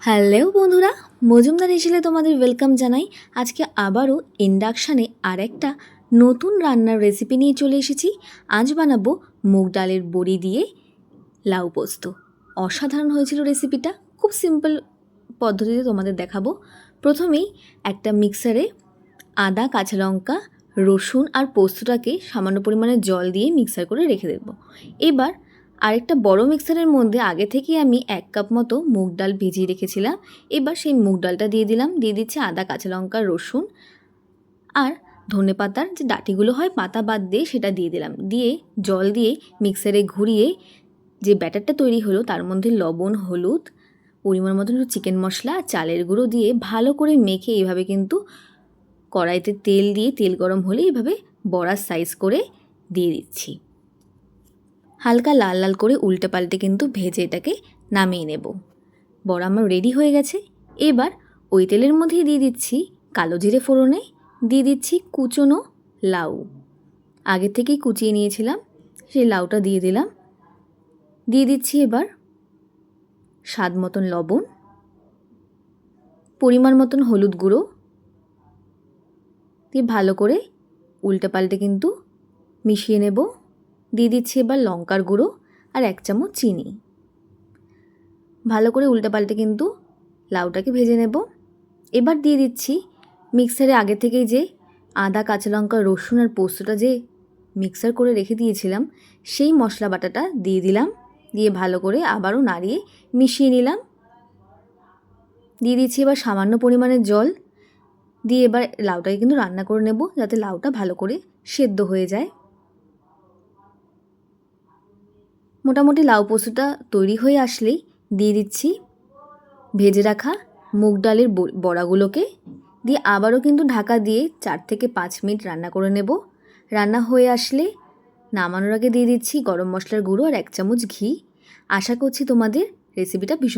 Hello বন্ধুরা, মজুমদার হেসেলে তোমাদের welcome জানাই। আজকে আবারও ইন্ডাকশানে আরেকটা নতুন রান্নার রেসিপি নিয়ে চলে এসেছি। আজ বানাবো মুগ ডালের বড়ি দিয়ে লাউ পোস্ত। অসাধারণ হয়েছিল রেসিপিটা, খুব সিম্পল পদ্ধতিতে তোমাদের দেখাবো। প্রথমেই একটা মিক্সারে আদা, কাঁচা লঙ্কা, রসুন আর পোস্তটাকে সামান্য পরিমাণে জল দিয়ে মিক্সার করে রেখে দেবো। এবার আরেকটা বড় মিক্সারের মধ্যে আগে থেকে আমি 1 কাপ মতো মুগ ডাল ভিজিয়ে রেখেছিলাম। এবার সেই মুগ ডালটা দিয়ে দিলাম, দিয়ে দিচ্ছি আদা, কাঁচা লঙ্কা, রসুন আর ধনে পাতার যে ডাঁটিগুলো হয় পাতা বাদ দিয়ে সেটা দিয়ে দিলাম। দিয়ে জল দিয়ে মিক্সারে ঘুরিয়ে যে ব্যাটারটা তৈরি হলো তার মধ্যে লবণ, হলুদ, পরিমাণ মতন একটু চিকেন মশলা, চালের গুঁড়ো দিয়ে ভালো করে মেখে এইভাবে কিন্তু কড়াইতে তেল দিয়ে তেল গরম হলে এইভাবে বড়ার সাইজ করে দিয়ে দিচ্ছি। হালকা লাল লাল করে উল্টে পাল্টে কিন্তু ভেজে এটাকে নামিয়ে নেব। বড়া আমার রেডি হয়ে গেছে। এবার ওই তেলের মধ্যেই দিয়ে দিচ্ছি কালো জিরে ফোড়নে, দিয়ে দিচ্ছি কুচনো লাউ, আগে থেকেই কুচিয়ে নিয়েছিলাম সেই লাউটা দিয়ে দিলাম। দিয়ে দিচ্ছি এবার স্বাদ মতন লবণ, পরিমাণ মতন হলুদ গুঁড়ো দিয়ে ভালো করে উল্টে পাল্টে কিন্তু মিশিয়ে নেব। দিয়ে দিচ্ছি এবার লঙ্কার গুঁড়ো আর 1 চামচ চিনি। ভালো করে উল্টে পাল্টে কিন্তু লাউটাকে ভেজে নেব। এবার দিয়ে দিচ্ছি মিক্সারে আগে থেকেই যে আদা, কাঁচা লঙ্কা, রসুন আর পোস্তটা যে মিক্সার করে রেখে দিয়েছিলাম সেই মশলা বাটাটা দিয়ে দিলাম। দিয়ে ভালো করে আবারও নাড়িয়ে মিশিয়ে নিলাম। দিয়ে দিচ্ছি এবার সামান্য পরিমাণে জল, দিয়ে এবার লাউটাকে কিন্তু রান্না করে নেব যাতে লাউটা ভালো করে সেদ্ধ হয়ে যায়। মোটামুটি লাউ পোস্তটা তৈরি হয়ে আসলেই দিয়ে দিচ্ছি ভেজে রাখা মুগ ডালের বড়াগুলোকে, দিয়ে আবারও কিন্তু ঢাকা দিয়ে 4 থেকে 5 মিনিট রান্না করে নেব। রান্না হয়ে আসলে নামানোর আগে দিয়ে দিচ্ছি গরম মশলার গুঁড়ো আর 1 চামচ ঘি। আশা করছি তোমাদের রেসিপিটা ভীষণ